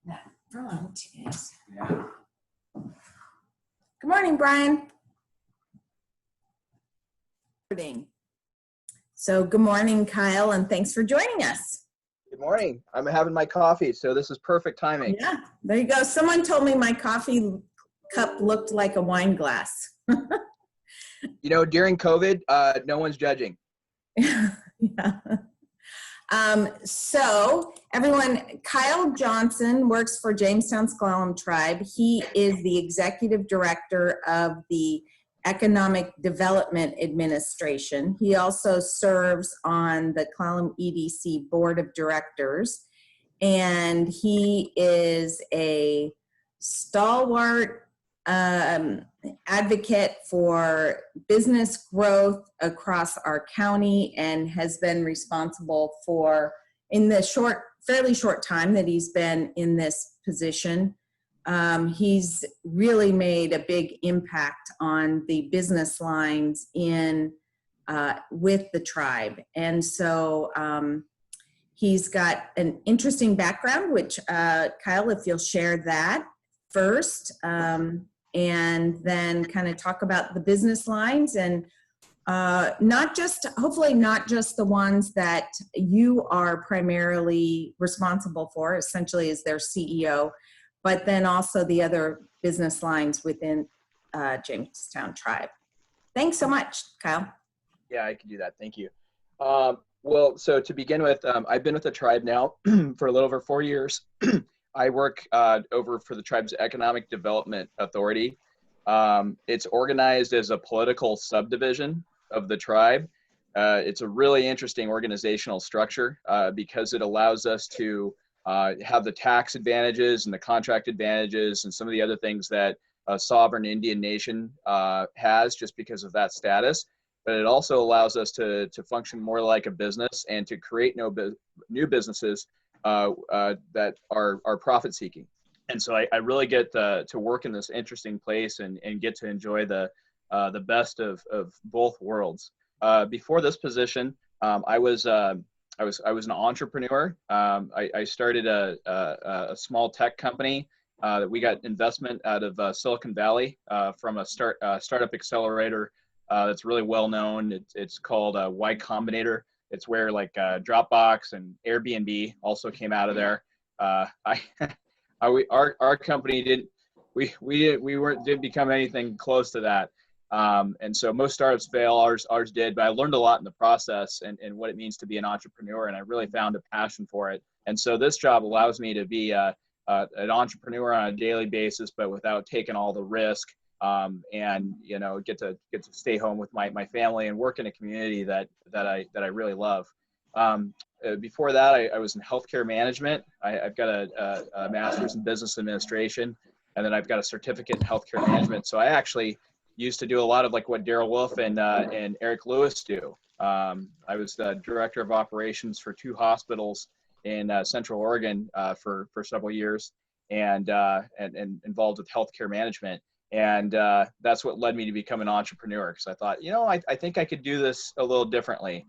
That front is. Good morning, Brian. So good morning, Kyle, and thanks for joining us. Good morning. I'm having my coffee, so this is perfect timing. Yeah, there you go. Someone told me my coffee cup looked like a wine glass. You know, during COVID, no one's judging. Yeah. So everyone, Kyle Johnson works for Jamestown S'klallam Tribe. He is the executive director of the Economic Development Administration. He also serves on the S'klallam EDC Board of Directors, and he is a stalwart advocate for business growth across our county, and has been responsible for, in the fairly short time that he's been in this position, he's really made a big impact on the business lines with the tribe. And so he's got an interesting background, which Kyle, if you'll share that first, and then kind of talk about the business lines, and hopefully not just the ones that you are primarily responsible for, essentially as their CEO, but then also the other business lines within Jamestown Tribe. Thanks so much, Kyle. Yeah, I can do that. Thank you. Well, so to begin with, I've been with the tribe now for a little over 4 years. I work over for the tribe's Economic Development Authority. It's organized as a political subdivision of the tribe. It's a really interesting organizational structure because it allows us to have the tax advantages and the contract advantages and some of the other things that a sovereign Indian nation has just because of that status. But it also allows us to function more like a business and to create new businesses that are profit seeking. And so I really get to work in this interesting place and get to enjoy the best of both worlds. Before this position, I was an entrepreneur. I started a small tech company that we got investment out of Silicon Valley from a startup accelerator that's really well known. It's called Y Combinator. It's where like Dropbox and Airbnb also came out of there. Our company didn't become anything close to that. And so most startups fail. Ours did, but I learned a lot in the process and what it means to be an entrepreneur, and I really found a passion for it. And so this job allows me to be an entrepreneur on a daily basis, but without taking all the risk. And you know, get to stay home with my family and work in a community that I really love. Before that, I was in healthcare management. I've got a master's in business administration, and then I've got a certificate in healthcare management. So I actually used to do a lot of like what Daryl Wolf and Eric Lewis do. I was the director of operations for 2 hospitals in Central Oregon for several years, and involved with healthcare management. And that's what led me to become an entrepreneur, because I thought, you know, I think I could do this a little differently.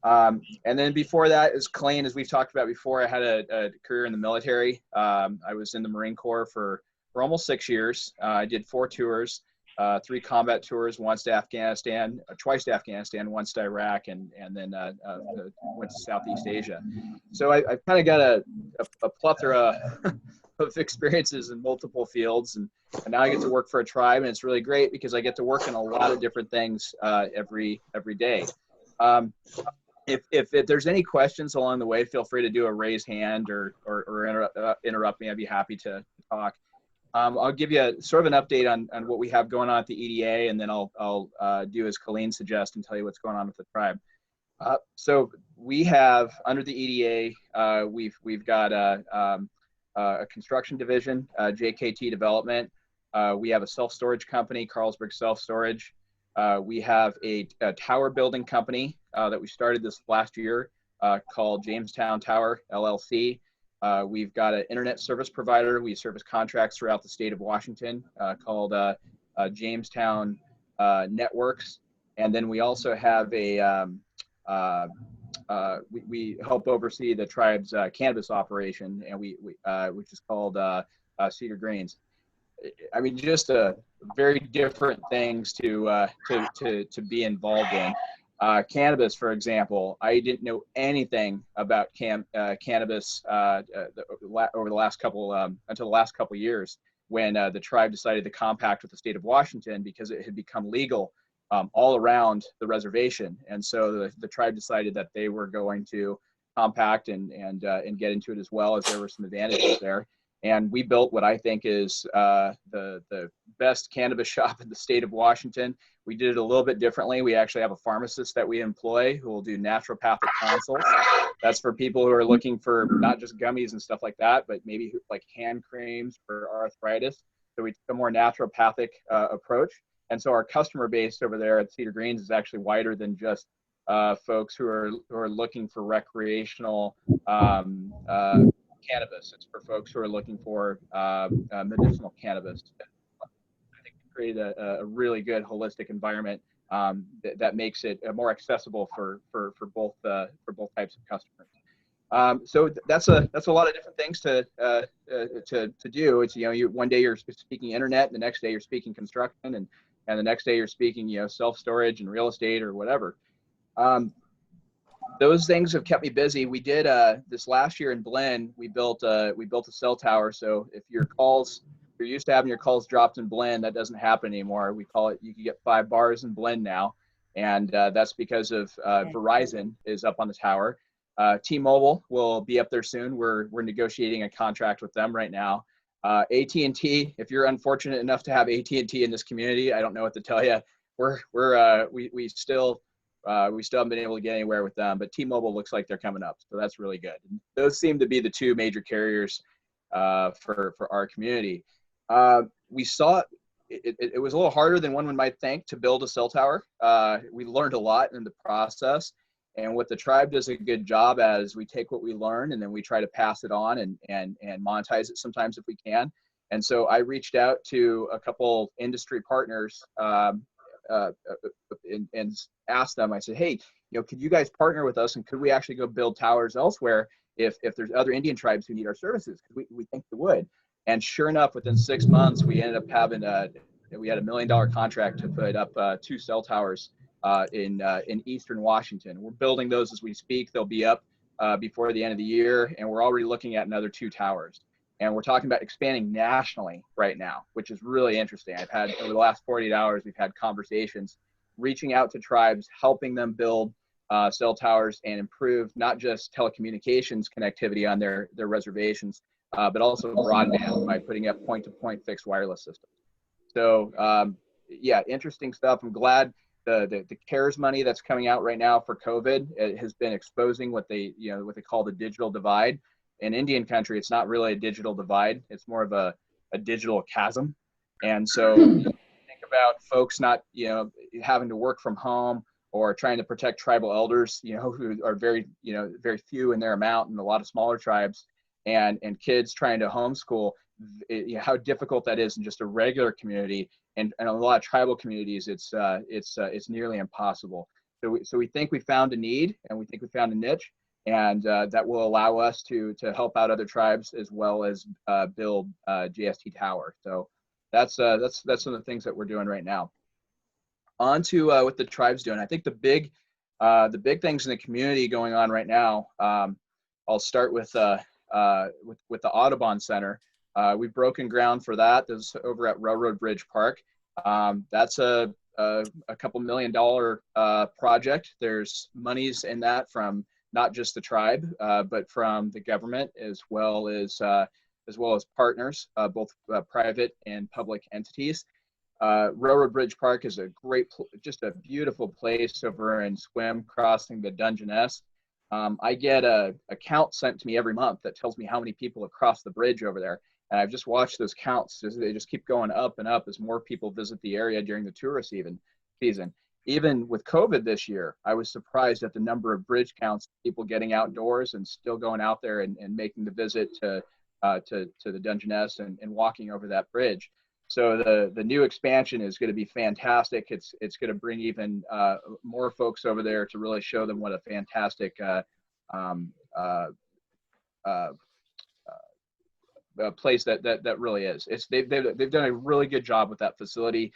And then before that, as Colleen, as we've talked about before, I had a career in the military. I was in the Marine Corps for almost 6 years. I did 4 tours, 3 combat tours, once to Afghanistan, twice to Afghanistan, once to Iraq, and then went to Southeast Asia. So I've kind of got a plethora of experiences in multiple fields, and now I get to work for a tribe, and it's really great because I get to work in a lot of different things every day. If there's any questions along the way, feel free to do a raise hand or interrupt me. I'd be happy to talk. I'll give you sort of an update on what we have going on at the EDA, and then I'll do as Colleen suggests and tell you what's going on with the tribe. So we have, under the EDA, we've got a construction division, JKT Development. We have a self-storage company, Carlsberg Self-Storage. We have a tower building company that we started this last year called Jamestown Tower, LLC. We've got an internet service provider. We service contracts throughout the state of Washington called Jamestown networks. And then we also have we help oversee the tribe's cannabis operation, and which is called Cedar Greens. I mean, just very different things to be involved in. Cannabis, for example, I didn't know anything about cannabis over the last couple until the last couple of years, when the tribe decided to compact with the state of Washington because it had become legal all around the reservation. And so the tribe decided that they were going to compact and get into it as well, as there were some advantages there. And we built what I think is the best cannabis shop in the state of Washington. We did it a little bit differently. We actually have a pharmacist that we employ who will do naturopathic consults. That's for people who are looking for not just gummies and stuff like that, but maybe like hand creams for arthritis. So we took a more naturopathic approach. And so our customer base over there at Cedar Greens is actually wider than just folks who are looking for recreational cannabis. It's for folks who are looking for medicinal cannabis. I think we created a really good holistic environment that makes it more accessible for both types of customers. So that's a lot of different things to do. It's, one day you're speaking internet, the next day you're speaking construction, and the next day you're speaking self-storage and real estate or whatever. Those things have kept me busy. We did this last year in Blinn. We built a cell tower. So if you're used to having your calls dropped in Blinn, that doesn't happen anymore. We call it, you can get 5 bars in Blinn now, and that's because of Verizon is up on the tower. T-Mobile will be up there soon. We're negotiating a contract with them right now. AT&T, if you're unfortunate enough to have AT&T in this community, I don't know what to tell you. We still haven't been able to get anywhere with them, but T-Mobile looks like they're coming up, so that's really good. And those seem to be the 2 major carriers for our community. We saw it was a little harder than one might think to build a cell tower. We learned a lot in the process, and what the tribe does a good job at is we take what we learn and then we try to pass it on and monetize it sometimes if we can. And so I reached out to a couple industry partners and asked them, I said, hey, could you guys partner with us, and could we actually go build towers elsewhere if there's other Indian tribes who need our services? Because we think they would. And sure enough, within 6 months, we ended up having we had $1 million contract to put up 2 cell towers in Eastern Washington. We're building those as we speak. They'll be up before the end of the year, and we're already looking at another 2 towers. And we're talking about expanding nationally right now, which is really interesting. I've had, over the last 48 hours, we've had conversations reaching out to tribes, helping them build cell towers and improve not just telecommunications connectivity on their reservations, but also broadband by putting up point-to-point fixed wireless systems. So yeah, interesting stuff. I'm glad the CARES money that's coming out right now for COVID, it has been exposing what they call the digital divide. In Indian country, it's not really a digital divide. It's more of a digital chasm. And so think about folks not, having to work from home or trying to protect tribal elders, who are very few in their amount, and a lot of smaller tribes, and kids trying to homeschool, how difficult that is in just a regular community. And a lot of tribal communities, it's nearly impossible. So we think we found a need, and we think we found a niche, and that will allow us to help out other tribes as well as build JST Tower. So that's some of the things that we're doing right now. On to what the tribe's doing. I think the big things in the community going on right now. I'll start with the Audubon Center. We've broken ground for that. This is over at Railroad Bridge Park. That's a couple $1 million project. There's monies in that from not just the tribe, but from the government as well as partners, both private and public entities. Railroad Bridge Park is a just a beautiful place over in Swim, crossing the Dungeness. I get a count sent to me every month that tells me how many people have crossed the bridge over there. And I've just watched those counts. They just keep going up and up as more people visit the area during the tourist season. Even with COVID this year, I was surprised at the number of bridge counts, people getting outdoors and still going out there and making the visit to the Dungeness and walking over that bridge. So the new expansion is going to be fantastic. It's going to bring even more folks over there to really show them what a fantastic um, uh, uh, place that really is. They've done a really good job with that facility.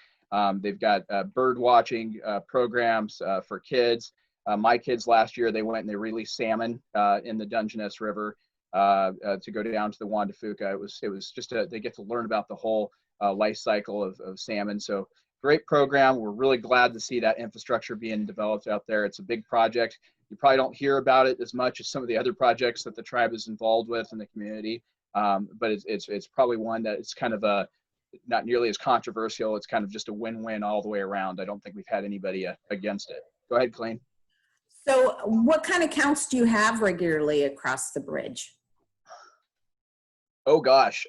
They've got bird watching programs for kids. My kids last year, they went and they released salmon in the Dungeness River to go down to the Juan de Fuca. It was just they get to learn about the whole life cycle of salmon. So great program. We're really glad to see that infrastructure being developed out there. It's a big project. You probably don't hear about it as much as some of the other projects that the tribe is involved with in the community. But it's probably one that it's kind of not nearly as controversial. It's kind of just a win-win all the way around. I don't think we've had anybody against it. Go ahead, Colleen. So what kind of counts do you have regularly across the bridge? Oh gosh.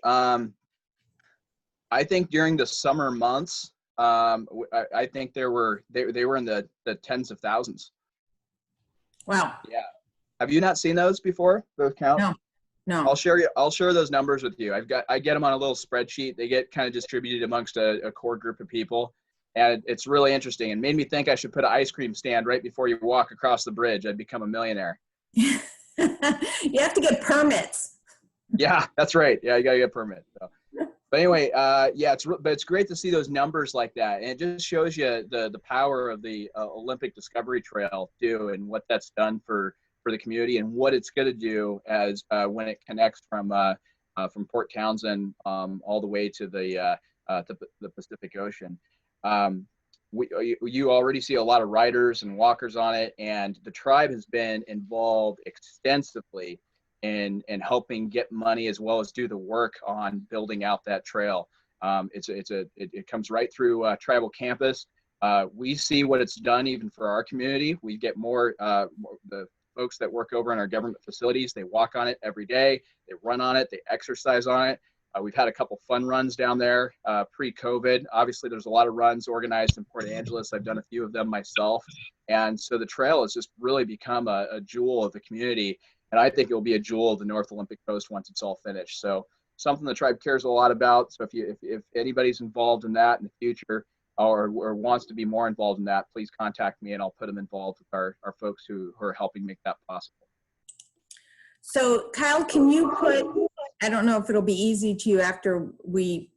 I think during the summer months, I think they were in the tens of thousands. Wow. Yeah. Have you not seen those before? Those counts? No. No. I'll share those numbers with you. I get them on a little spreadsheet. They get kind of distributed amongst a core group of people. And it's really interesting and made me think I should put an ice cream stand right before you walk across the bridge. I'd become a millionaire. You have to get permits. Yeah, that's right. Yeah, you gotta get a permit. So. But anyway, yeah, it's great to see those numbers like that, and it just shows you the power of the Olympic Discovery Trail too, and what that's done for the community, and what it's going to do as when it connects from Port Townsend all the way to the Pacific Ocean. You already see a lot of riders and walkers on it, and the tribe has been involved extensively in helping get money as well as do the work on building out that trail. It comes right through tribal campus. We see what it's done even for our community. We get more the folks that work over in our government facilities. They walk on it every day. They run on it. They exercise on it. We've had a couple fun runs down there pre-COVID. Obviously, there's a lot of runs organized in Port Angeles. I've done a few of them myself. And so the trail has just really become a jewel of the community. And I think it will be a jewel of the North Olympic Coast once it's all finished. So something the tribe cares a lot about. So if anybody's involved in that in the future or wants to be more involved in that, please contact me and I'll put them involved with our folks who are helping make that possible. So Kyle, can you put, I don't know if it'll be easy to you after we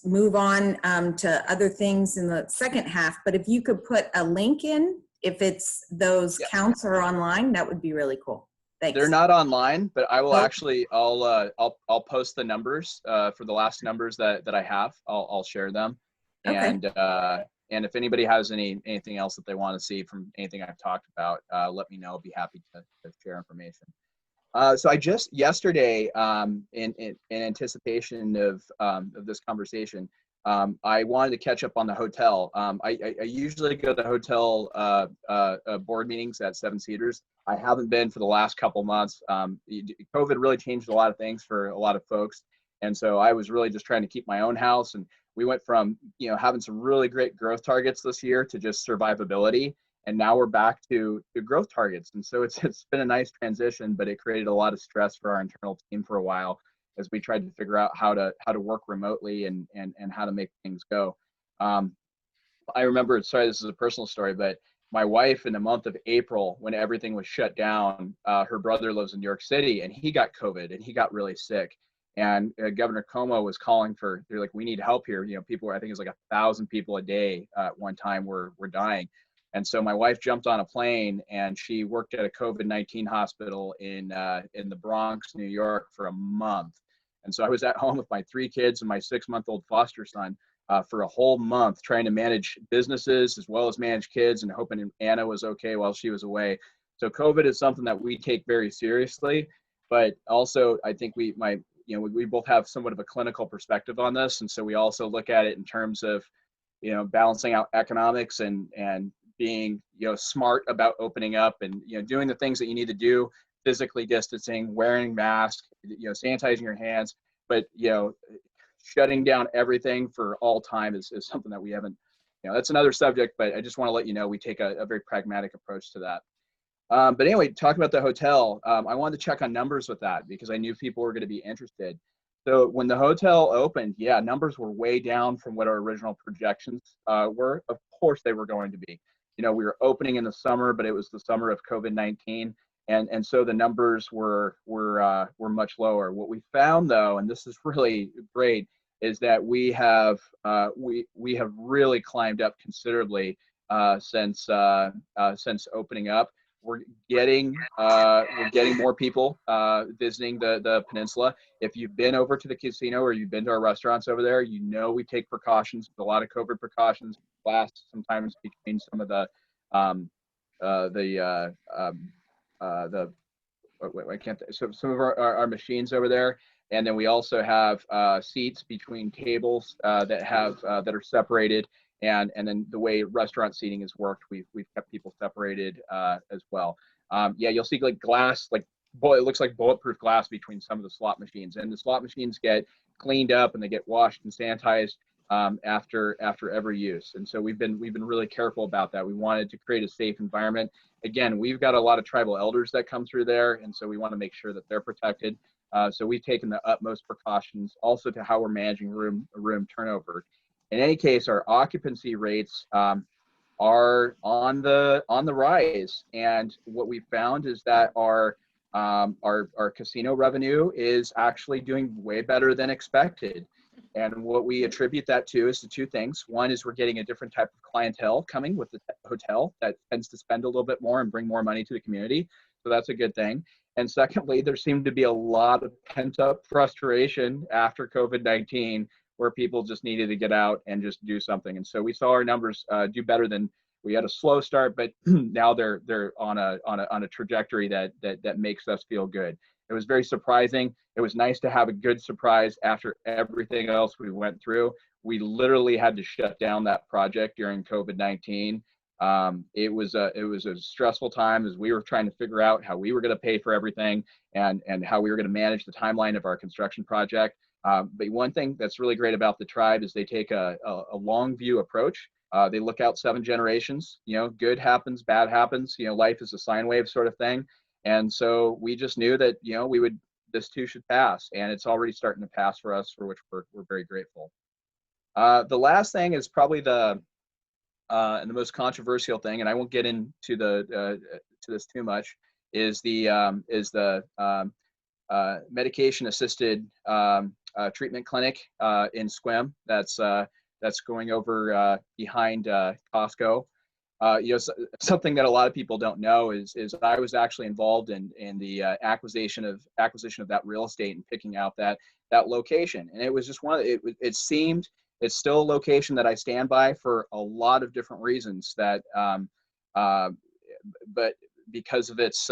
move on to other things in the second half, but if you could put a link in, if it's those counts are online, that would be really cool. Thanks. They're not online, but I will actually, I'll post the numbers for the last numbers that I have. I'll share them. Okay. And if anybody has anything else that they want to see from anything I've talked about, let me know. I'll be happy to share information. So I just yesterday, in anticipation of this conversation, I wanted to catch up on the hotel. I usually go to hotel board meetings at Seven Cedars. I haven't been for the last couple months. COVID really changed a lot of things for a lot of folks. And so I was really just trying to keep my own house. And we went from, having some really great growth targets this year to just survivability. And now we're back to growth targets. And so it's been a nice transition, but it created a lot of stress for our internal team for a while as we tried to figure out how to work remotely and how to make things go. I remember, sorry, this is a personal story, but my wife in the month of April, when everything was shut down, her brother lives in New York City and he got COVID and he got really sick. And Governor Cuomo was calling they're like, we need help here. People, I think it was like 1,000 people a day at one time were dying. And so my wife jumped on a plane and she worked at a COVID-19 hospital in the Bronx, New York for a month. And so I was at home with my 3 kids and my 6-month-old foster son for a whole month trying to manage businesses as well as manage kids and hoping Anna was okay while she was away. So COVID is something that we take very seriously, but also I think we both have somewhat of a clinical perspective on this. And so we also look at it in terms of, balancing out economics and being, smart about opening up and, doing the things that you need to do, physically distancing, wearing masks, sanitizing your hands, but, shutting down everything for all time is something that we haven't, that's another subject, but I just want to let you know, we take a very pragmatic approach to that. But anyway, talking about the hotel, I wanted to check on numbers with that because I knew people were going to be interested. So when the hotel opened, yeah, numbers were way down from what our original projections were. Of course, they were going to be. You know, we were opening in the summer, but it was the summer of COVID-19, and so the numbers were much lower. What we found, though, and this is really great, is that we have really climbed up considerably since opening up. We're getting more people visiting the peninsula. If you've been over to the casino or you've been to our restaurants over there, you know we take precautions, a lot of COVID precautions, glass sometimes between some of the I can't. So some of our machines over there, and then we also have seats between tables that are separated, and then the way restaurant seating is worked, we've kept people separated as well. Yeah, you'll see like glass, like it looks like bulletproof glass between some of the slot machines, and the slot machines get cleaned up and they get washed and sanitized after every use. And so we've been really careful about that. We wanted to create a safe environment. Again, we've got a lot of tribal elders that come through there, and so we want to make sure that they're protected. So we've taken the utmost precautions also to how we're managing room turnover. In any case, our occupancy rates are on the rise, and what we found is that our casino revenue is actually doing way better than expected. And what we attribute that to is the two things. One is we're getting a different type of clientele coming with the hotel that tends to spend a little bit more and bring more money to the community. So that's a good thing. And secondly, there seemed to be a lot of pent-up frustration after COVID-19 where people just needed to get out and just do something. And so we saw our numbers do better than we had. A slow start, but now they're on a trajectory that makes us feel good. It was very surprising. It was nice to have a good surprise after everything else we went through. We literally had to shut down that project during COVID-19. It was a stressful time as we were trying to figure out how we were going to pay for everything and how we were going to manage the timeline of our construction project. But one thing that's really great about the tribe is they take a long view approach. They look out 7 generations. You know, good happens, bad happens. You know, life is a sine wave sort of thing. And so we just knew that, you know, this too should pass, and it's already starting to pass for us, for which we're very grateful. The last thing is probably the most controversial thing, and I won't get into to this too much, is the medication-assisted treatment clinic in S'klallam that's going over behind Costco. You know, something that a lot of people don't know is I was actually involved in the acquisition of that real estate and picking out that location, and it was just it's still a location that I stand by for a lot of different reasons. But because of it's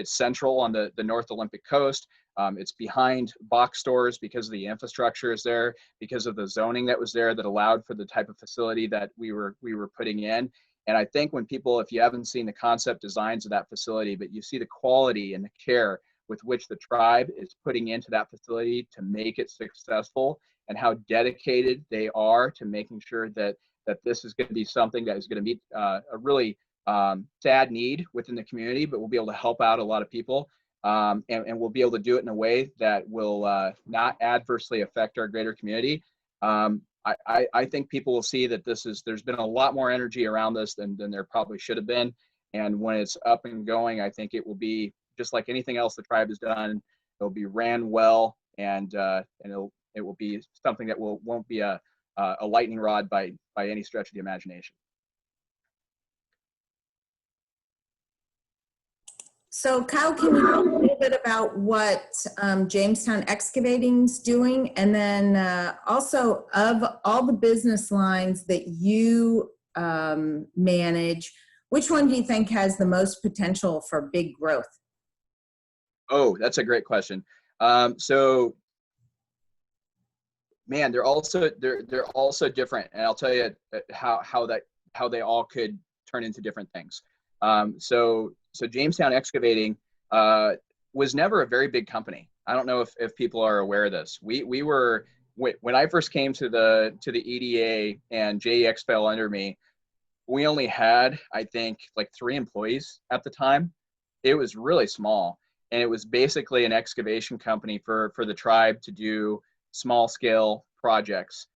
central on the North Olympic coast, it's behind box stores because of the infrastructure is there, because of the zoning that was there that allowed for the type of facility that we were putting in. And I think when people, if you haven't seen the concept designs of that facility, but you see the quality and the care with which the tribe is putting into that facility to make it successful, and how dedicated they are to making sure that this is going to be something that is going to meet a really sad need within the community, but we'll be able to help out a lot of people, and we'll be able to do it in a way that will not adversely affect our greater community. I think people will see that there's been a lot more energy around this than there probably should have been. And when it's up and going, I think it will be just like anything else the tribe has done. It'll be ran well, and it will be something that won't be a lightning rod by any stretch of the imagination. So Kyle, can you talk a little bit about what Jamestown Excavating's doing? And then also, of all the business lines that you manage, which one do you think has the most potential for big growth? Oh, that's a great question. So, man, they're also different, and I'll tell you how they all could turn into different things. So Jamestown Excavating was never a very big company. I don't know if people are aware of this. We were, when I first came to the EDA and JEX fell under me, we only had, I think, like 3 employees at the time. It was really small. And it was basically an excavation company for the tribe to do small scale projects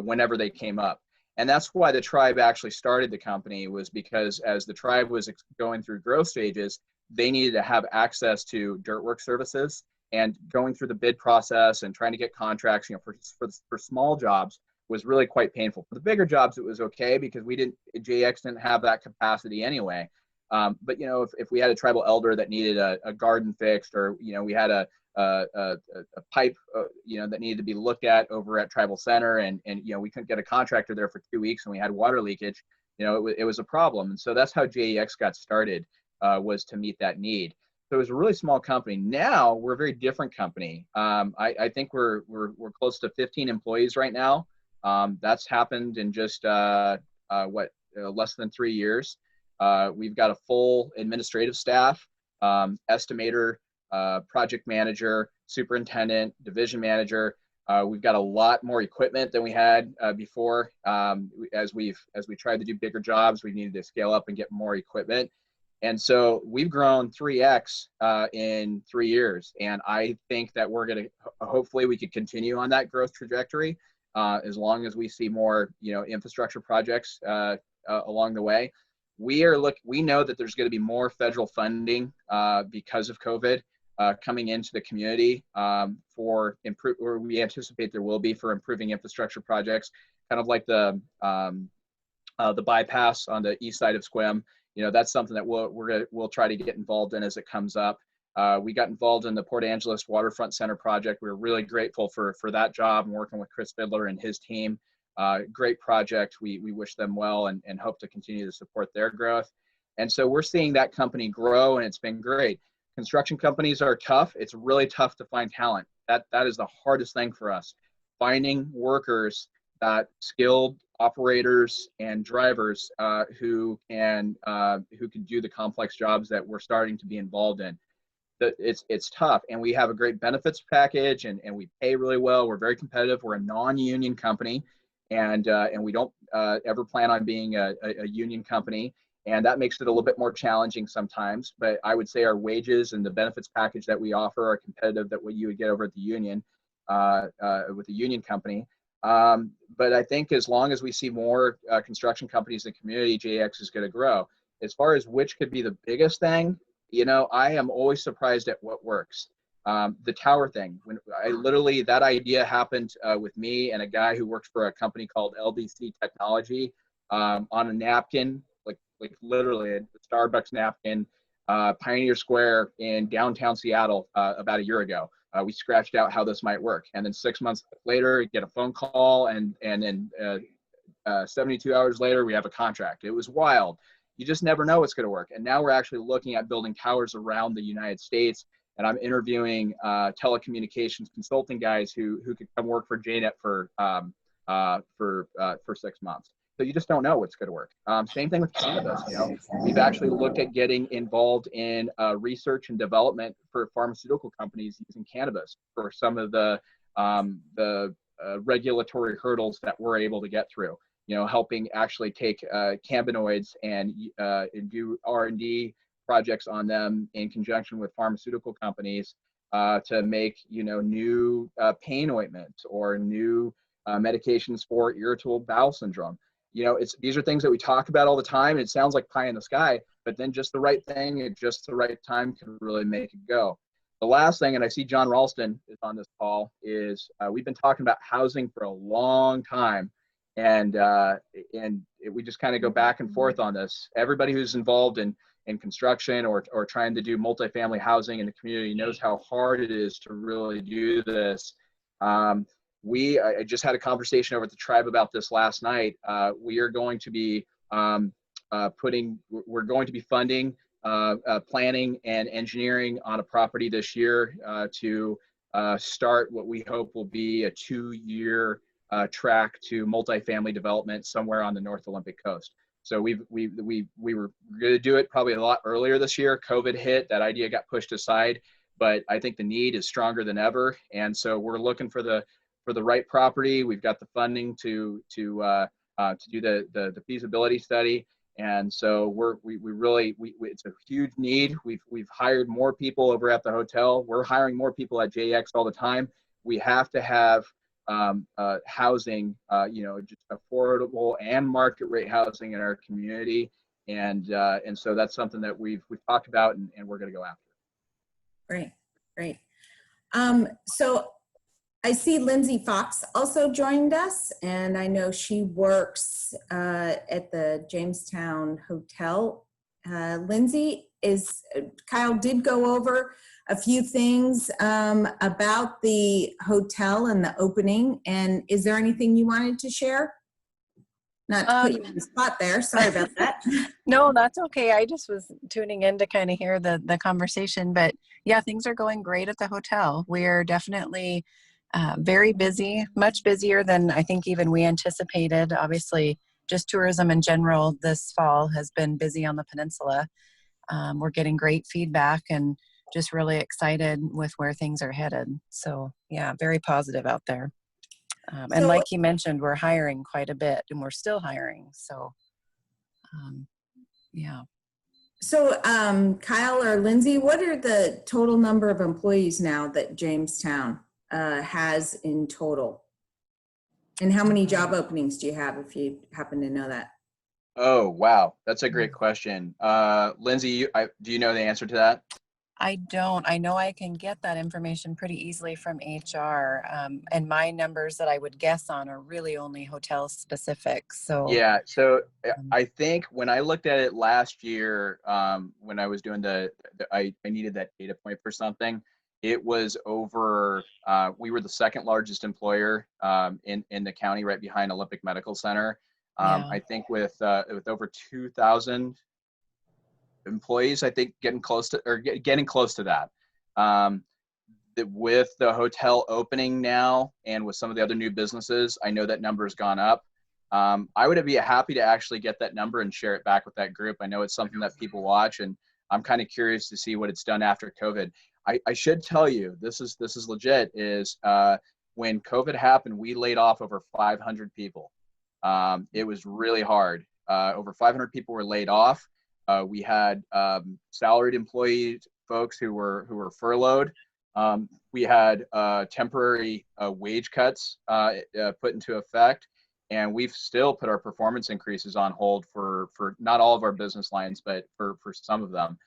whenever they came up. And that's why the tribe actually started the company, was because as the tribe was going through growth stages, they needed to have access to dirt work services, and going through the bid process and trying to get contracts, for small jobs was really quite painful. For the bigger jobs, it was okay because JX didn't have that capacity anyway. But if we had a tribal elder that needed a garden fixed, or we had a pipe that needed to be looked at over at Tribal Center, and we couldn't get a contractor there for 2 weeks, and we had water leakage, it was a problem. And so that's how JEX got started, was to meet that need. So it was a really small company. Now we're a very different company. I think we're close to 15 employees right now. That's happened in just less than 3 years. We've got a full administrative staff, estimator, project manager, superintendent, division manager. We've got a lot more equipment than we had before. As we tried to do bigger jobs, we needed to scale up and get more equipment. And so we've grown 3x in 3 years. And I think that we're going to, hopefully we could continue on that growth trajectory as long as we see more, infrastructure projects along the way. We know that there's going to be more federal funding because of COVID coming into the community or we anticipate there will be, for improving infrastructure projects, kind of like the bypass on the east side of S'klallam. That's something that we'll try to get involved in as it comes up. We got involved in the Port Angeles Waterfront Center project. We were really grateful for that job, and working with Chris Fiddler and his team. Great project. We wish them well and hope to continue to support their growth. And so we're seeing that company grow, and it's been great. Construction companies are tough. It's really tough to find talent. That is the hardest thing for us. Finding workers, skilled operators and drivers who can do the complex jobs that we're starting to be involved in. It's tough, and we have a great benefits package, and we pay really well. We're very competitive. We're a non-union company, and we don't ever plan on being a union company, and that makes it a little bit more challenging sometimes. But I would say our wages and the benefits package that we offer are competitive that what you would get over at the union with the union company. But I think as long as we see more construction companies in the community, JX is going to grow. As far as which could be the biggest thing, I am always surprised at what works. The tower thing, when that idea happened with me and a guy who worked for a company called LDC Technology on a napkin, like literally a Starbucks napkin, Pioneer Square in downtown Seattle about a year ago. We scratched out how this might work. And then 6 months later, we get a phone call, and then 72 hours later, we have a contract. It was wild. You just never know what's going to work. And now we're actually looking at building towers around the United States. And I'm interviewing telecommunications consulting guys who could come work for JNet for 6 months. So you just don't know what's going to work. Same thing with cannabis. We've actually looked at getting involved in research and development for pharmaceutical companies using cannabis for some of the regulatory hurdles that we're able to get through. Helping actually take cannabinoids and do R&D projects on them in conjunction with pharmaceutical companies to make new pain ointments or new medications for irritable bowel syndrome. These are things that we talk about all the time. It sounds like pie in the sky, but then just the right thing at just the right time can really make it go. The last thing, and I see John Ralston is on this call, is we've been talking about housing for a long time, and we just kind of go back and forth on this. Everybody who's involved in construction or trying to do multifamily housing in the community knows how hard it is to really do this. I just had a conversation over at the tribe about this last night. We are going to be funding planning and engineering on a property this year to start what we hope will be a 2-year track to multifamily development somewhere on the North Olympic coast. So we were going to do it probably a lot earlier this year. COVID hit, that idea got pushed aside, but I think the need is stronger than ever, and so we're looking for the right property. We've got the funding to do the feasibility study, And so we really, it's a huge need. We've hired more people over at the hotel. We're hiring more people at JX all the time. We have to have housing, just affordable and market rate housing in our community. And so that's something that we've talked about, and we're going to go after. Great, great. So I see Lindsay Fox also joined us, and I know she works at the Jamestown Hotel. Lindsay, Kyle did go over a few things about the hotel and the opening, and is there anything you wanted to share? Not to put you on the spot there, sorry about that. No, that's okay. I just was tuning in to kind of hear the conversation, but yeah, things are going great at the hotel. We're definitely very busy, much busier than I think even we anticipated. Obviously, just tourism in general this fall has been busy on the peninsula. We're getting great feedback and just really excited with where things are headed. So yeah, very positive out there. And like you mentioned, we're hiring quite a bit, and we're still hiring. So yeah. So Kyle or Lindsay, what are the total number of employees now that Jamestown has in total? And how many job openings do you have, if you happen to know that? Oh, wow. That's a great question. Lindsay, do you know the answer to that? I don't. I know I can get that information pretty easily from HR. And my numbers that I would guess on are really only hotel specific. So yeah, so I think when I looked at it last year, when I was doing I needed that data point for something. It was over, we were the second largest employer in the county, right behind Olympic Medical Center. I think with over 2,000 employees, I think getting close to that. With the hotel opening now and with some of the other new businesses, I know that number has gone up. I would be happy to actually get that number and share it back with that group. I know it's something that people watch, and I'm kind of curious to see what it's done after COVID. I should tell you, this is legit, is when COVID happened, we laid off over 500 people. It was really hard. Over 500 people were laid off. We had salaried employees, folks who were furloughed. We had temporary wage cuts put into effect, and we've still put our performance increases on hold for not all of our business lines, but for some of them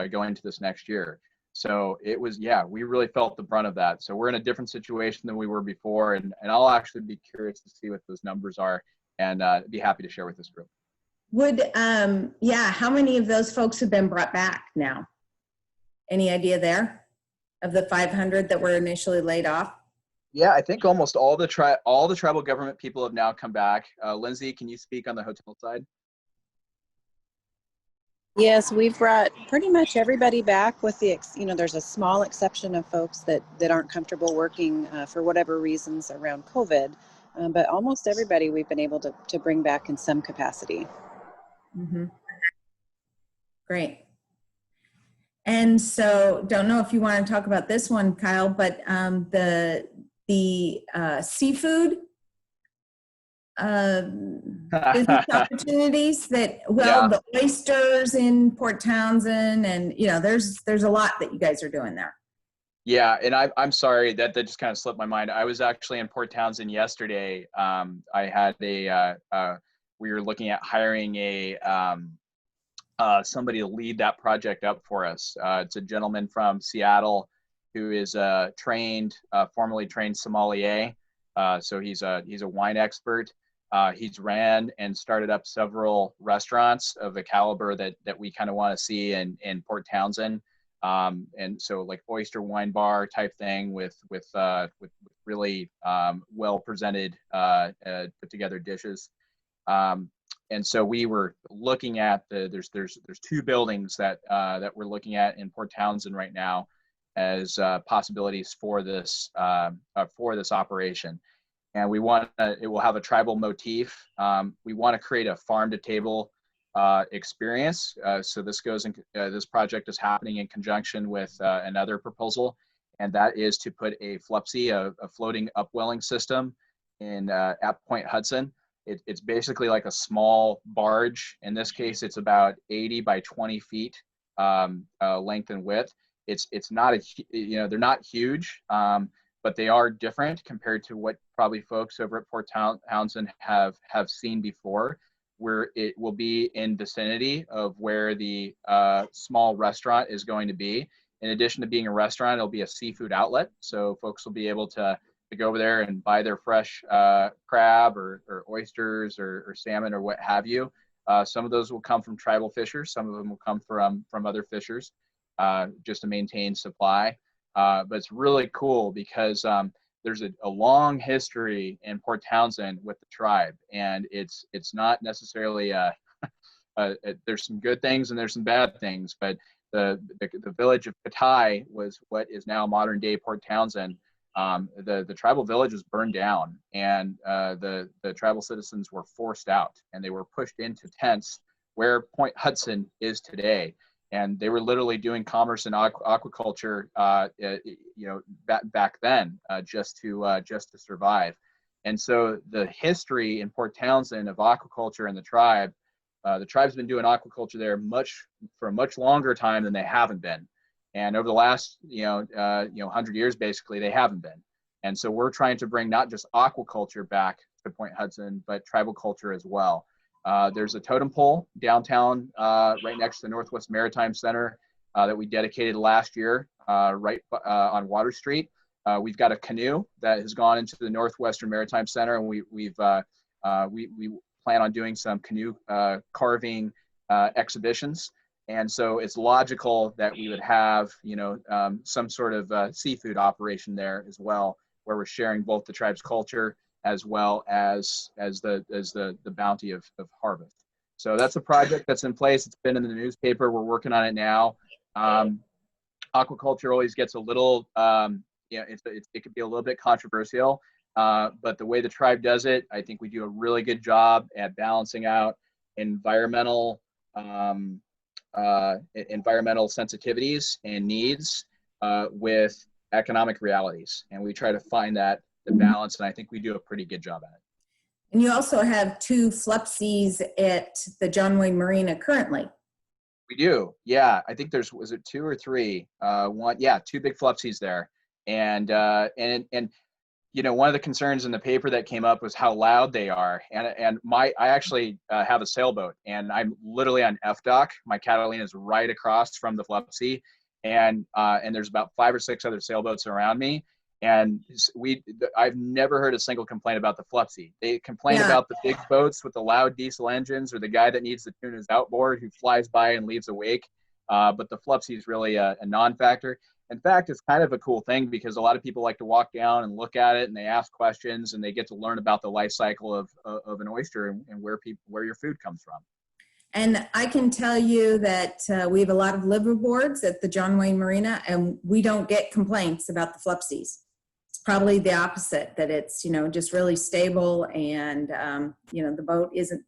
going into this next year. So it was, we really felt the brunt of that. So we're in a different situation than we were before, and I'll actually be curious to see what those numbers are, and be happy to share with this group. How many of those folks have been brought back now? Any idea there of the 500 that were initially laid off? Yeah, I think almost all the tribal government people have now come back. Lindsay, can you speak on the hotel side? Yes, we've brought pretty much everybody back with there's a small exception of folks that aren't comfortable working for whatever reasons around COVID. But almost everybody we've been able to bring back in some capacity. Mm-hmm. Great. And so, don't know if you want to talk about this one, Kyle, but the seafood business opportunities the oysters in Port Townsend, and there's a lot that you guys are doing there. Yeah, and I'm sorry that just kind of slipped my mind. I was actually in Port Townsend yesterday. I had we were looking at hiring somebody to lead that project up for us. It's a gentleman from Seattle who is formerly trained sommelier. So he's a wine expert. He's ran and started up several restaurants of the caliber that we kind of want to see in Port Townsend. And so like oyster wine bar type thing with really well presented, put together dishes. And so we were looking at there's two buildings that we're looking at in Port Townsend right now as possibilities for this operation. And it will have a tribal motif. We want to create a farm to table experience. So this project is happening in conjunction with another proposal, and that is to put a FLUPSI, a floating upwelling system, at Point Hudson. It's basically like a small barge. In this case, it's about 80 by 20 feet length and width. It's not they're not huge, but they are different compared to what probably folks over at Port Townsend have seen before, where it will be in vicinity of where the small restaurant is going to be. In addition to being a restaurant, it'll be a seafood outlet. So folks will be able to go over there and buy their fresh crab or oysters or salmon or what have you. Some of those will come from tribal fishers. Some of them will come from other fishers just to maintain supply. But it's really cool because there's a long history in Port Townsend with the tribe, and it's not necessarily there's some good things and there's some bad things, but the village of Katai was what is now modern day Port Townsend. The tribal village was burned down, and the tribal citizens were forced out, and they were pushed into tents where Point Hudson is today. And they were literally doing commerce and aquaculture, back then, just to survive. And so the history in Port Townsend of aquaculture and the tribe's been doing aquaculture there for a much longer time than they haven't been. And over the last 100 years, basically, they haven't been. And so we're trying to bring not just aquaculture back to Point Hudson, but tribal culture as well. There's a totem pole downtown, right next to the Northwest Maritime Center, that we dedicated last year, right on Water Street. We've got a canoe that has gone into the Northwestern Maritime Center, and we plan on doing some canoe carving exhibitions. And so it's logical that we would have, some sort of seafood operation there as well, where we're sharing both the tribe's culture as well as the bounty of harvest. So that's a project that's in place. It's been in the newspaper. We're working on it now. Aquaculture always gets a little, it could be a little bit controversial, but the way the tribe does it, I think we do a really good job at balancing out environmental sensitivities and needs with economic realities, and we try to find the balance, and I think we do a pretty good job at it. And you also have 2 Flupsies at the John Wayne Marina currently. We do, yeah. I think was it 2 or 3? 2 big Flupsies there, and one of the concerns in the paper that came up was how loud they are. And I actually have a sailboat, and I'm literally on F dock. My Catalina is right across from the Flupsy, and there's about 5 or 6 other sailboats around me. And I've never heard a single complaint about the Flupsy. They complain about the big boats with the loud diesel engines, or the guy that needs to tune his outboard who flies by and leaves a wake. But the Flupsy is really a non-factor. In fact, it's kind of a cool thing because a lot of people like to walk down and look at it, and they ask questions, and they get to learn about the life cycle of an oyster and where your food comes from. And I can tell you that we have a lot of liveaboards at the John Wayne Marina, and we don't get complaints about the Flupsies. It's probably the opposite, that it's, just really stable, and, the boat isn't,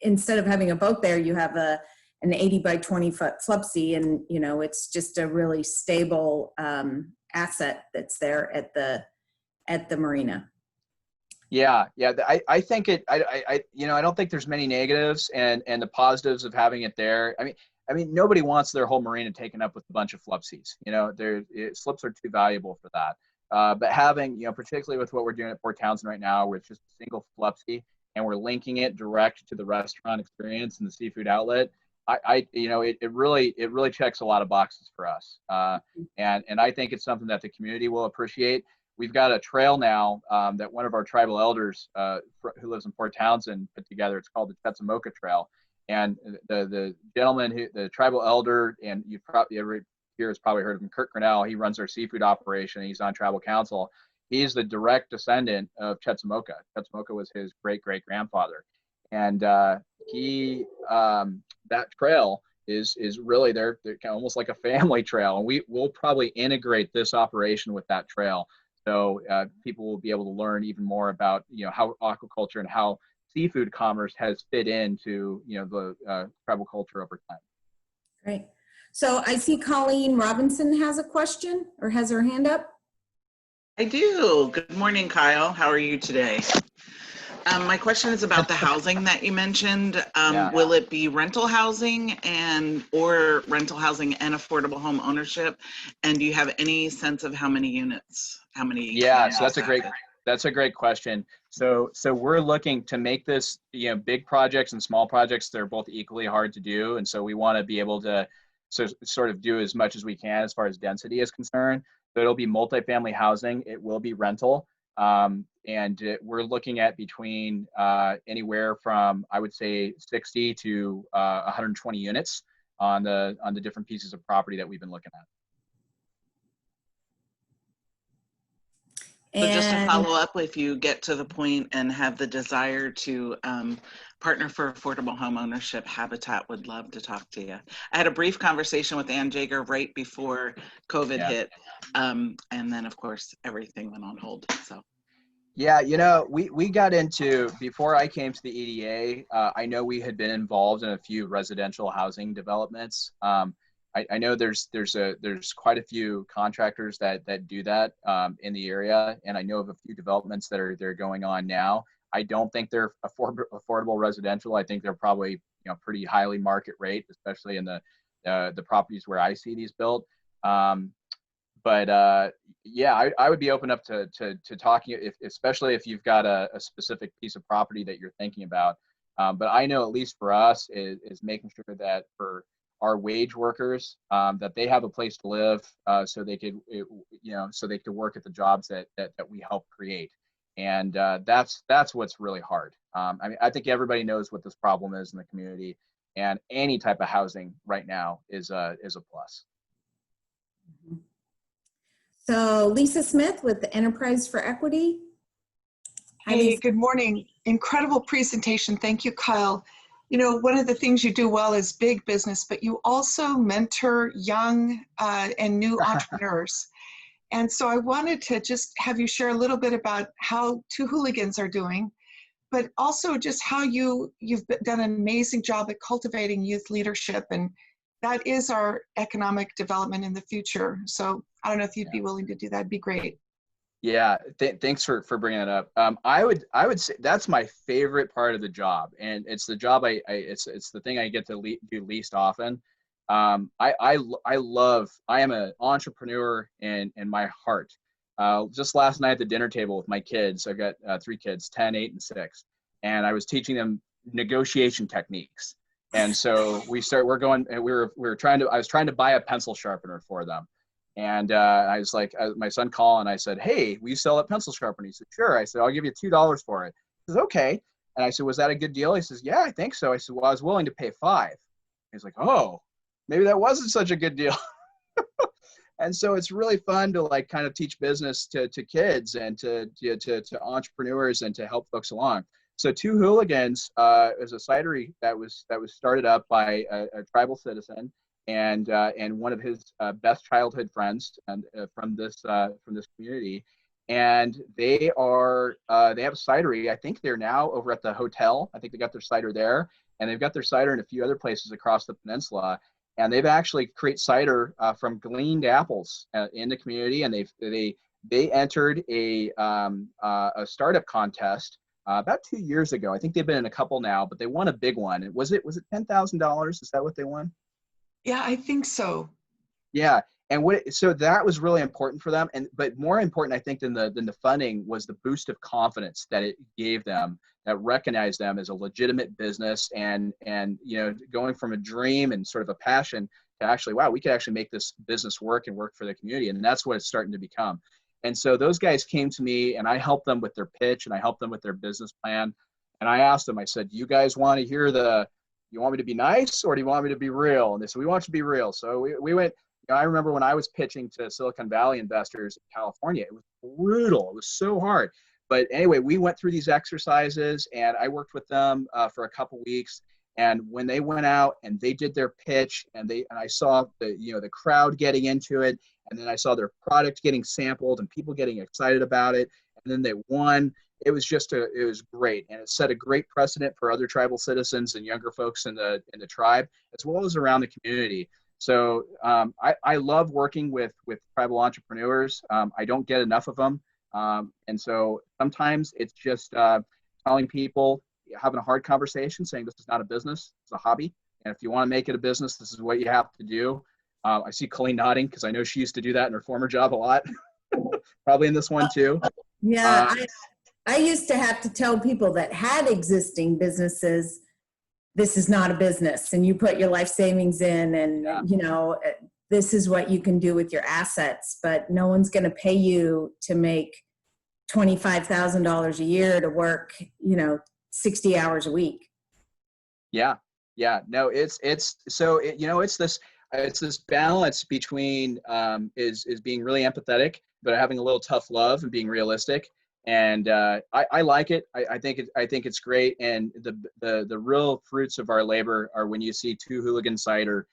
instead of having a boat there, you have an 80 by 20 foot Flupsy, and, it's just a really stable asset that's there at the marina. Yeah. I think I don't think there's many negatives, and the positives of having it there. I mean, nobody wants their whole marina taken up with a bunch of Flupsies. Slips are too valuable for that. But having, particularly with what we're doing at Port Townsend right now, where it's just a single Flupsy, and we're linking it direct to the restaurant experience and the seafood outlet, it really checks a lot of boxes for us. And I think it's something that the community will appreciate. We've got a trail now that one of our tribal elders who lives in Port Townsend put together. It's called the Tetsamoka Trail. And the gentleman, the tribal elder, and every here has probably heard of him, Kurt Grinnell. He runs our seafood operation. He's on tribal council. He's the direct descendant of Tetsamoka. Tetsamoka was his great-great-grandfather. And that trail is really they're kind of almost like a family trail. And we'll probably integrate this operation with that trail. So people will be able to learn even more about, how aquaculture and how seafood commerce has fit into, the tribal culture over time. Great. So I see Colleen Robinson has a question, or has her hand up. I do. Good morning, Kyle. How are you today? My question is about the housing that you mentioned. Yeah. Will it be rental housing or rental housing and affordable home ownership? And do you have any sense of how many units? Yeah, so that's a great question. So we're looking to make this, big projects and small projects, they're both equally hard to do. And so we want to be able to sort of do as much as we can as far as density is concerned. So it'll be multifamily housing. It will be rental. We're looking at between anywhere from, I would say, 60 to 120 units on the different pieces of property that we've been looking at. So just to follow up, if you get to the point and have the desire to partner for affordable home ownership, Habitat would love to talk to you. I had a brief conversation with Ann Jager right before COVID hit. And then of course, everything went on hold, so. Yeah, we got into, before I came to the EDA, I know we had been involved in a few residential housing developments. I know there's quite a few contractors that do that in the area, and I know of a few developments that are going on now. I don't think they're affordable residential. I think they're probably pretty highly market rate, especially in the properties where I see these built. Yeah, I would be open up to talking, especially if you've got a specific piece of property that you're thinking about. But I know, at least for us, is making sure that for our wage workers, that they have a place to live, so they could work at the jobs that we help create. And that's what's really hard. I mean, I think everybody knows what this problem is in the community, and any type of housing right now is a plus. So Lisa Smith with the Enterprise for Equity. Hi, Hey, Lisa. good morning. Incredible presentation. Thank you, Kyle. One of the things you do well is big business, but you also mentor young and new entrepreneurs. And so I wanted to just have you share a little bit about how Two Hooligans are doing, but also just how you've done an amazing job at cultivating youth leadership, and that is our economic development in the future. So I don't know if you'd be willing to do that. It'd be great. Yeah, thanks for bringing it up. I would say that's my favorite part of the job, and it's the job it's the thing I get to do least often. I am an entrepreneur in my heart. Just last night at the dinner table with my kids, I've got 3 kids, 10, 8, and 6, and I was teaching them negotiation techniques. And so I was trying to buy a pencil sharpener for them. And I was like, my son called and I said, "Hey, will you sell that pencil sharpener?" He said, "Sure." I said, "I'll give you $2 for it." He says, "Okay." And I said, "Was that a good deal?" He says, "Yeah, I think so." I said, "Well, I was willing to pay 5." He's like, "Oh, maybe that wasn't such a good deal." And so it's really fun to kind of teach business to kids and to entrepreneurs and to help folks along. So Two Hooligans is a cidery that was started up by a tribal citizen and one of his best childhood friends and from this community. And they have a cidery. I think they're now over at the hotel. I think they got their cider there, and they've got their cider in a few other places across the peninsula. And they've actually create cider from gleaned apples in the community. And they entered a startup contest about 2 years ago. I think they've been in a couple now, but they won a big one. Was it $10,000? Is that what they won? Yeah, I think so. Yeah, and so that was really important for them. But more important, I think, than the funding was the boost of confidence that it gave them, that recognized them as a legitimate business, and going from a dream and sort of a passion to actually, wow, we could actually make this business work and work for the community, and that's what it's starting to become. And so those guys came to me, and I helped them with their pitch, and I helped them with their business plan. And I asked them, I said, "Do you guys want to hear you want me to be nice, or do you want me to be real?" And they said, "We want you to be real." So we went. I remember when I was pitching to Silicon Valley investors in California, it was brutal. It was so hard. But anyway, we went through these exercises, and I worked with them for a couple weeks. And when they went out and they did their pitch, and I saw the crowd getting into it, and then I saw their product getting sampled and people getting excited about it, and then they won. It was great, and it set a great precedent for other tribal citizens and younger folks in the tribe, as well as around the community. So I love working with tribal entrepreneurs. I don't get enough of them, and so sometimes it's just telling people, having a hard conversation, saying this is not a business, it's a hobby. And if you want to make it a business, this is what you have to do. I see Colleen nodding because I know she used to do that in her former job a lot. Probably in this one too. Yeah, I used to have to tell people that had existing businesses, this is not a business, and you put your life savings in, and Yeah. you know, this is what you can do with your assets, but no one's going to pay you to make $25,000 a year to work, you know, 60 hours a week. Yeah. Yeah. No, it's so, you know, it's this balance between is being really empathetic, but having a little tough love and being realistic. And I like it. I think it's great. And the real fruits of our labor are when you see Two Hooligan Cider,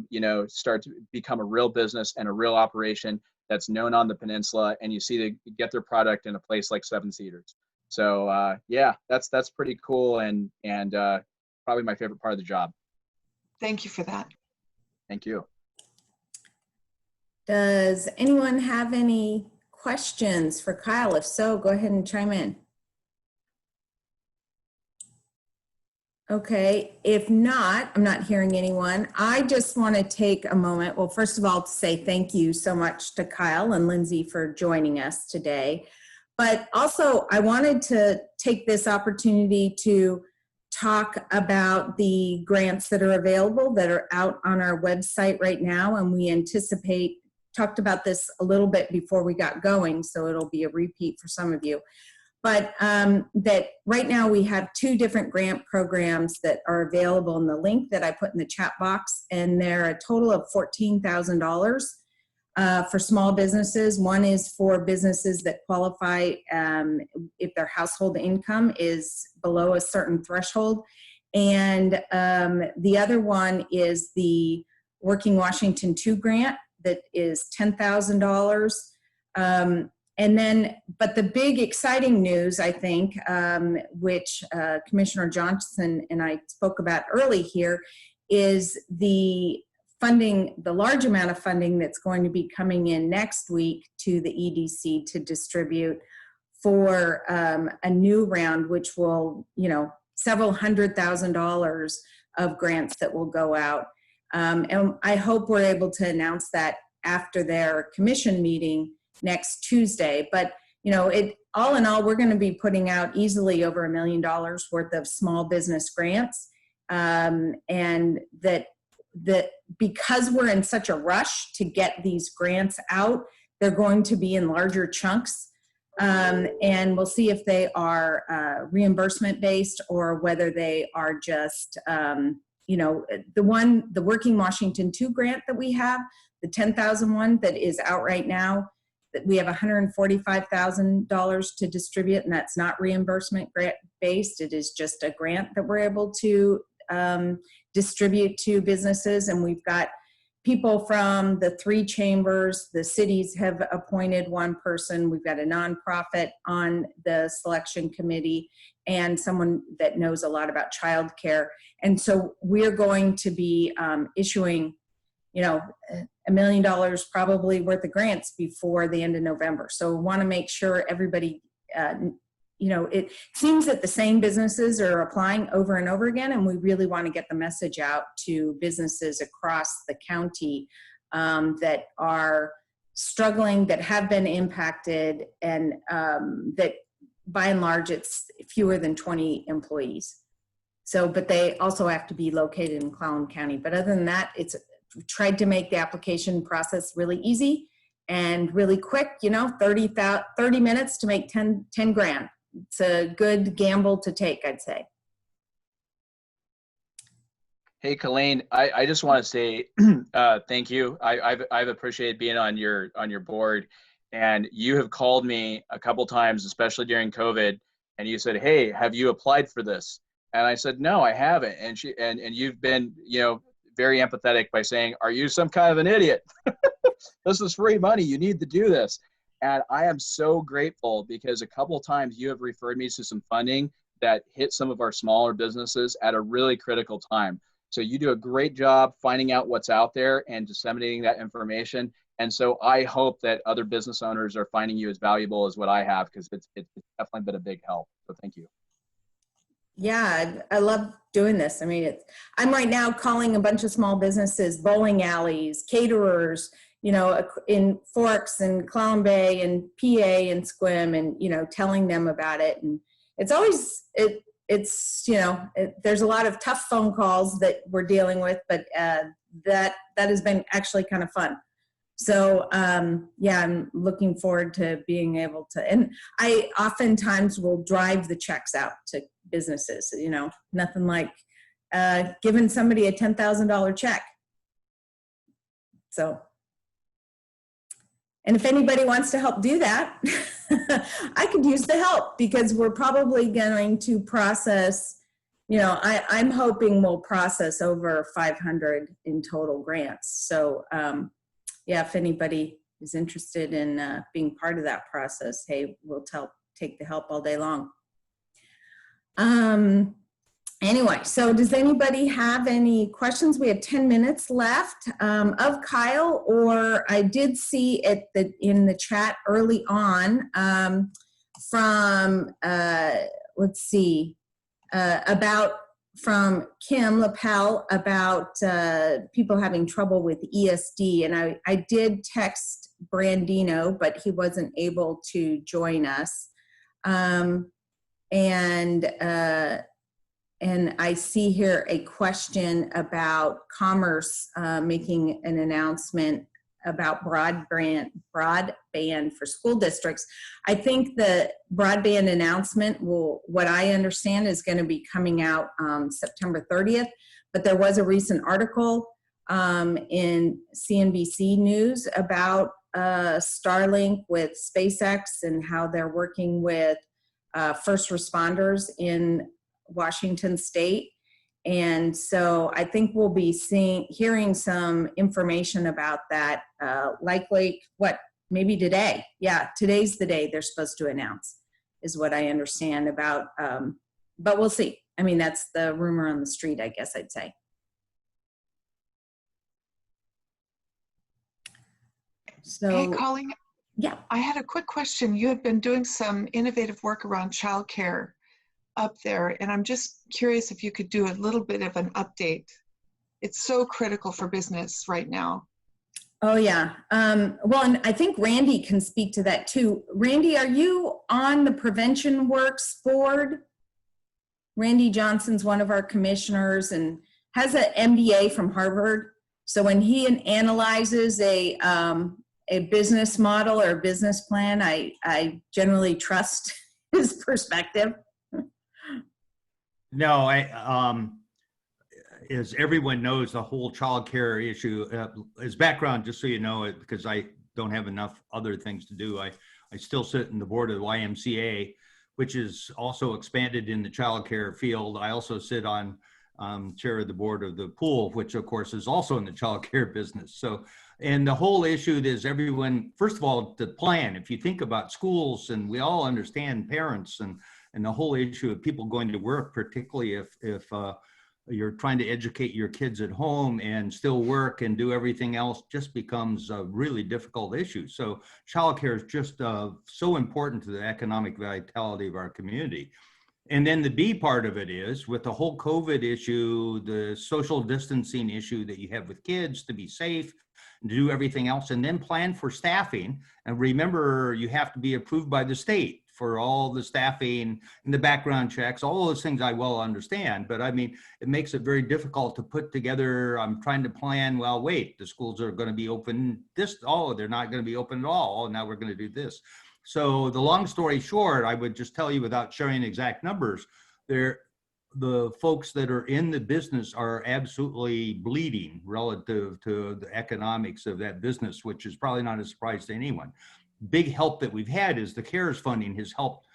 you know, start to become a real business and a real operation that's known on the peninsula, and you see they get their product in a place like Seven Cedars. So yeah, that's pretty cool, and probably my favorite part of the job. Thank you for that. Thank you. Does anyone have any questions for Kyle? If so, go ahead and chime in. Okay, if not, I'm not hearing anyone. I just want to take a moment, well, first of all, to say thank you so much to Kyle and Lindsay for joining us today. But also, I wanted to take this opportunity to talk about the grants that are available that are out on our website right now. And we talked about this a little bit before we got going, so it'll be a repeat for some of you. But that right now we have 2 different grant programs that are available in the link that I put in the chat box, and they're a total of $14,000 for small businesses. One is for businesses that qualify if their household income is below a certain threshold. And the other one is the Working Washington 2 grant that is $10,000. And then, but the big exciting news, I think, which Commissioner Johnson and I spoke about early here, is the funding, the large amount of funding that's going to be coming in next week to the EDC to distribute for a new round, which will, you know, several $100,000 of grants that will go out. And I hope we're able to announce that after their commission meeting next Tuesday. But, you know, all in all, we're going to be putting out easily over $1 million worth of small business grants. And that because we're in such a rush to get these grants out, they're going to be in larger chunks. And we'll see if they are reimbursement based or whether they are just, you know, the Working Washington 2 grant that we have, the 10,000 one that is out right now, that we have $145,000 to distribute, and that's not reimbursement grant based. It is just a grant that we're able to distribute to businesses. And we've got people from the 3 chambers. The cities have appointed one person. We've got a nonprofit on the selection committee and someone that knows a lot about childcare. And so we're going to be issuing, you know, $1 million probably worth of grants before the end of November. So we want to make sure everybody, you know, it seems that the same businesses are applying over and over again, and we really want to get the message out to businesses across the county that are struggling, that have been impacted, and that by and large it's fewer than 20 employees. So, but they also have to be located in S'klallam County. But other than that, it's tried to make the application process really easy and really quick, you know, 30 minutes to make 10 grand. It's a good gamble to take, I'd say. Hey, Colleen, I just want to say thank you. I've appreciated being on your board, and you have called me a couple times, especially during COVID, and you said, "Hey, have you applied for this?" And I said, "No, I haven't." And you've been, you know, very empathetic by saying, "Are you some kind of an idiot? This is free money. You need to do this." And I am so grateful because a couple of times you have referred me to some funding that hit some of our smaller businesses at a really critical time. So you do a great job finding out what's out there and disseminating that information. And so I hope that other business owners are finding you as valuable as what I have, because it's definitely been a big help. So thank you. Yeah, I love doing this. I mean, I'm right now calling a bunch of small businesses, bowling alleys, caterers, in Forks and Clallam Bay and PA and S'klallam, and, telling them about it. And it's always, there's a lot of tough phone calls that we're dealing with, but that has been actually kind of fun. So, yeah, I'm looking forward to being able to, and I oftentimes will drive the checks out to businesses, nothing like giving somebody a $10,000 check. So, and if anybody wants to help do that, I could use the help, because we're probably going to process, I'm hoping we'll process over 500 in total grants. So, yeah, if anybody is interested in being part of that process, hey, we'll take the help all day long. Anyway, so does anybody have any questions? We have 10 minutes left of Kyle, or I did see it in the chat early on from, let's see, from Kim Lapel about people having trouble with ESD. And I did text Brandino, but he wasn't able to join us. And I see here a question about Commerce making an announcement about broadband for school districts. I think the broadband announcement what I understand, is going to be coming out September 30th. But there was a recent article in CNBC News about Starlink with SpaceX and how they're working with first responders in Washington State. And so I think we'll be hearing some information about that likely, maybe today. Yeah, today's the day they're supposed to announce, is what I understand about, but we'll see. I mean, that's the rumor on the street, I guess I'd say. So, hey, Colleen. Yeah. I had a quick question. You have been doing some innovative work around childcare up there, and I'm just curious if you could do a little bit of an update. It's so critical for business right now. Oh, yeah. Well, and I think Randy can speak to that too. Randy, are you on the Prevention Works Board? Randy Johnson's one of our commissioners and has an MBA from Harvard. So when he analyzes a business model or a business plan, I generally trust his perspective. No, as everyone knows, the whole child care issue, as background, just so you know it, because I don't have enough other things to do, I still sit in the board of the YMCA, which is also expanded in the child care field. I also sit on chair of the board of the pool, which of course is also in the child care business. So, and the whole issue is everyone, first of all, the plan, if you think about schools, and we all understand parents and the whole issue of people going to work, particularly if you're trying to educate your kids at home and still work and do everything else, just becomes a really difficult issue. So childcare is just so important to the economic vitality of our community. And then the B part of it is, with the whole COVID issue, the social distancing issue that you have with kids, to be safe and to do everything else, and then plan for staffing. And remember, you have to be approved by the state for all the staffing and the background checks, all those things I well understand. But I mean, it makes it very difficult to put together. I'm trying to plan, well, wait, the schools are going to be open they're not going to be open at all. Oh, now we're going to do this. So the long story short, I would just tell you, without sharing exact numbers, the folks that are in the business are absolutely bleeding relative to the economics of that business, which is probably not a surprise to anyone. Big help that we've had is the CARES funding has helped,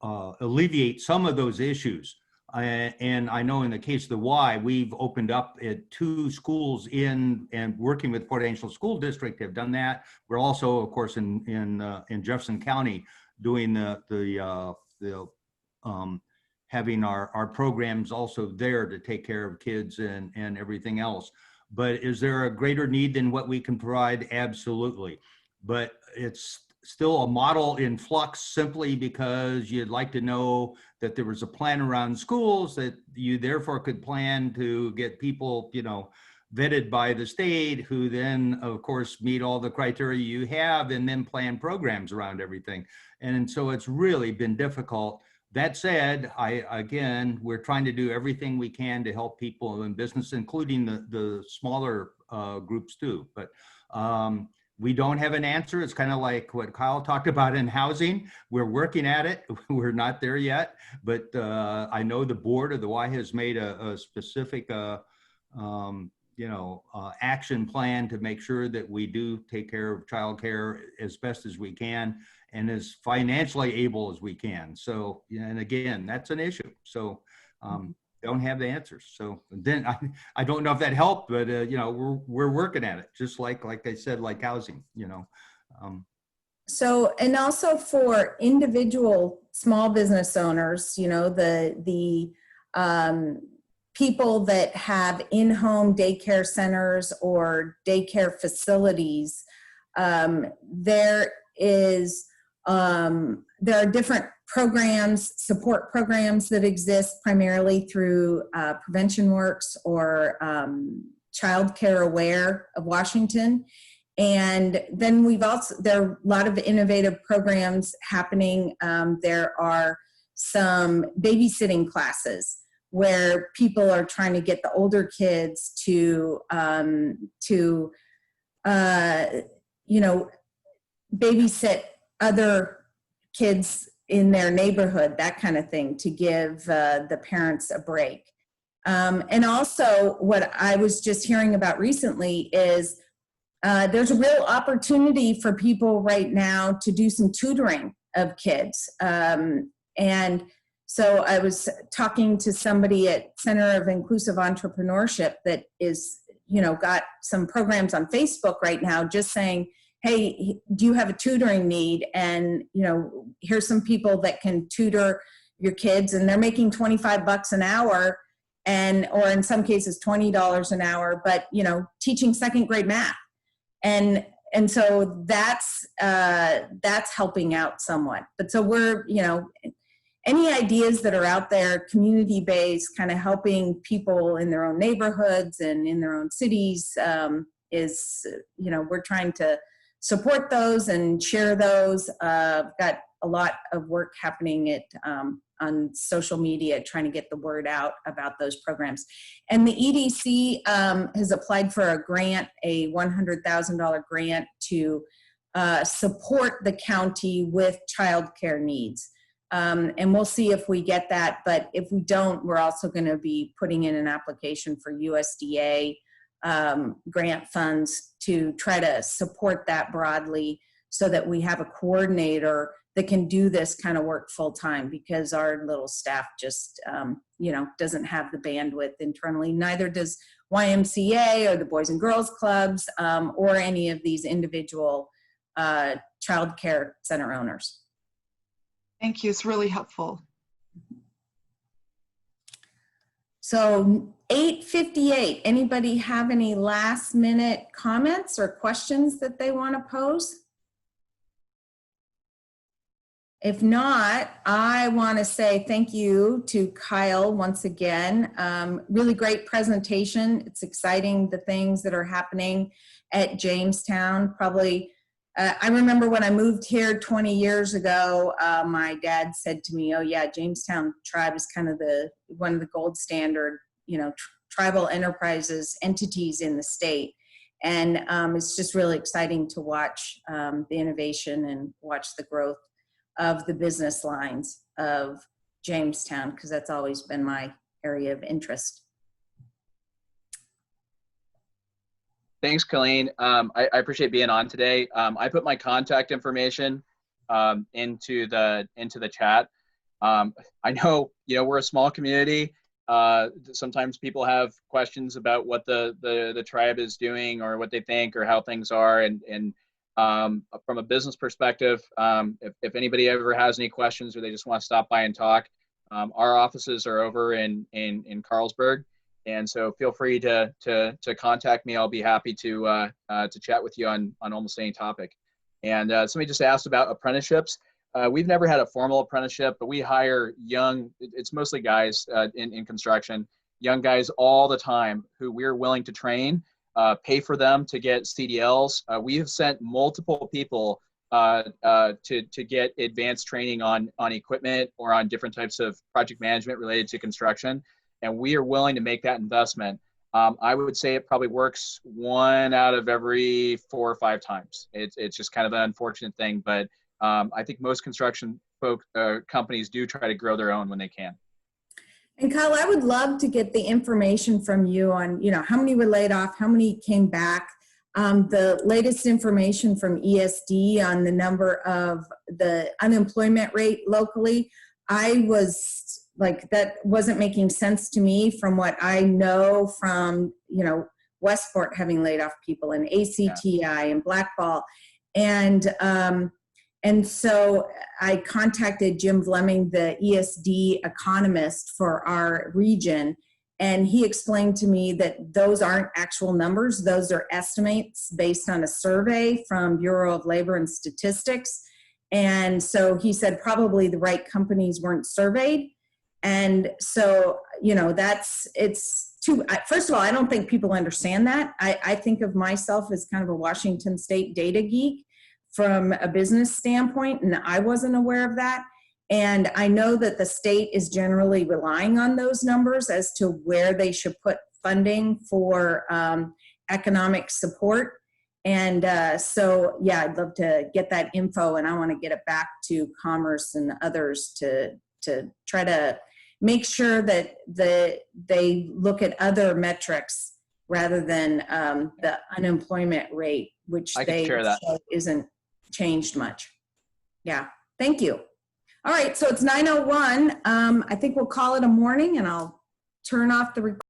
alleviate some of those issues. And I know in the case of the Y, we've opened up at 2 schools and working with Peninsula School District have done that. We're also, of course, in Jefferson County doing having our programs also there to take care of kids and everything else. But is there a greater need than what we can provide? Absolutely. But it's still a model in flux simply because you'd like to know that there was a plan around schools that you therefore could plan to get people, you know, vetted by the state, who then of course meet all the criteria you have and then plan programs around everything. And so it's really been difficult. That said, again, we're trying to do everything we can to help people in business, including the smaller groups too. But we don't have an answer. It's kind of like what Kyle talked about in housing. We're working at it. We're not there yet, but I know the board of the Y has made a specific action plan to make sure that we do take care of childcare as best as we can and as financially able as we can. So, and again, that's an issue. So don't have the answers. So then I don't know if that helped, but we're working at it, just like I said, like housing, So, and also for individual small business owners, the people that have in-home daycare centers or daycare facilities, there are different programs, support programs that exist primarily through Prevention Works or Child Care Aware of Washington. And then there are a lot of innovative programs happening. There are some babysitting classes where people are trying to get the older kids to babysit other kids in their neighborhood, that kind of thing, to give the parents a break. And also what I was just hearing about recently is there's a real opportunity for people right now to do some tutoring of kids. And so I was talking to somebody at Center of Inclusive Entrepreneurship that is, got some programs on Facebook right now just saying, hey, do you have a tutoring need? And, here's some people that can tutor your kids, and they're making $25 an hour, or in some cases $20 an hour, but, teaching second grade math. And so that's helping out somewhat. But so we're, any ideas that are out there, community-based, kind of helping people in their own neighborhoods and in their own cities is, we're trying to support those and share those. Got a lot of work happening on social media, trying to get the word out about those programs. And the EDC has applied for a grant, a $100,000 grant to support the county with childcare needs. And we'll see if we get that, but if we don't, we're also going to be putting in an application for USDA grant funds to try to support that broadly so that we have a coordinator that can do this kind of work full time, because our little staff just, doesn't have the bandwidth internally. Neither does YMCA or the Boys and Girls Clubs or any of these individual child care center owners. Thank you. It's really helpful. So 8:58, anybody have any last minute comments or questions that they want to pose? If not, I want to say thank you to Kyle once again. Really great presentation. It's exciting, the things that are happening at Jamestown. Probably, I remember when I moved here 20 years ago, my dad said to me, oh yeah, Jamestown Tribe is kind of one of the gold standard, tribal enterprises, entities in the state. And it's just really exciting to watch the innovation and watch the growth of the business lines of Jamestown, because that's always been my area of interest. Thanks, Colleen. I appreciate being on today. I put my contact information into the chat. I know, we're a small community. Sometimes people have questions about what the tribe is doing or what they think or how things are. And from a business perspective, if anybody ever has any questions or they just want to stop by and talk, our offices are over in Carlsberg. And so feel free to contact me. I'll be happy to chat with you on almost any topic. And somebody just asked about apprenticeships. We've never had a formal apprenticeship, but we hire young, it's mostly guys in construction, young guys all the time who we're willing to train, pay for them to get CDLs. We have sent multiple people to get advanced training on equipment or on different types of project management related to construction. And we are willing to make that investment. I would say it probably works 1 out of every 4 or 5 times. It's just kind of an unfortunate thing, but I think most construction companies do try to grow their own when they can. And Kyle, I would love to get the information from you on, how many were laid off, how many came back, the latest information from ESD on the number of the unemployment rate locally. I was like, that wasn't making sense to me from what I know from, Westport having laid off people and ACTI and Blackball. And so I contacted Jim Fleming, the ESD economist for our region, and he explained to me that those aren't actual numbers. Those are estimates based on a survey from Bureau of Labor and Statistics. And so he said probably the right companies weren't surveyed. And so, first of all, I don't think people understand that. I think of myself as kind of a Washington State data geek from a business standpoint, and I wasn't aware of that. And I know that the state is generally relying on those numbers as to where they should put funding for economic support. And so, yeah, I'd love to get that info, and I want to get it back to Commerce and others to try to make sure that they look at other metrics rather than the unemployment rate, which they show isn't changed much. Yeah, thank you. All right, so it's 9:01. I think we'll call it a morning, and I'll turn off the recording.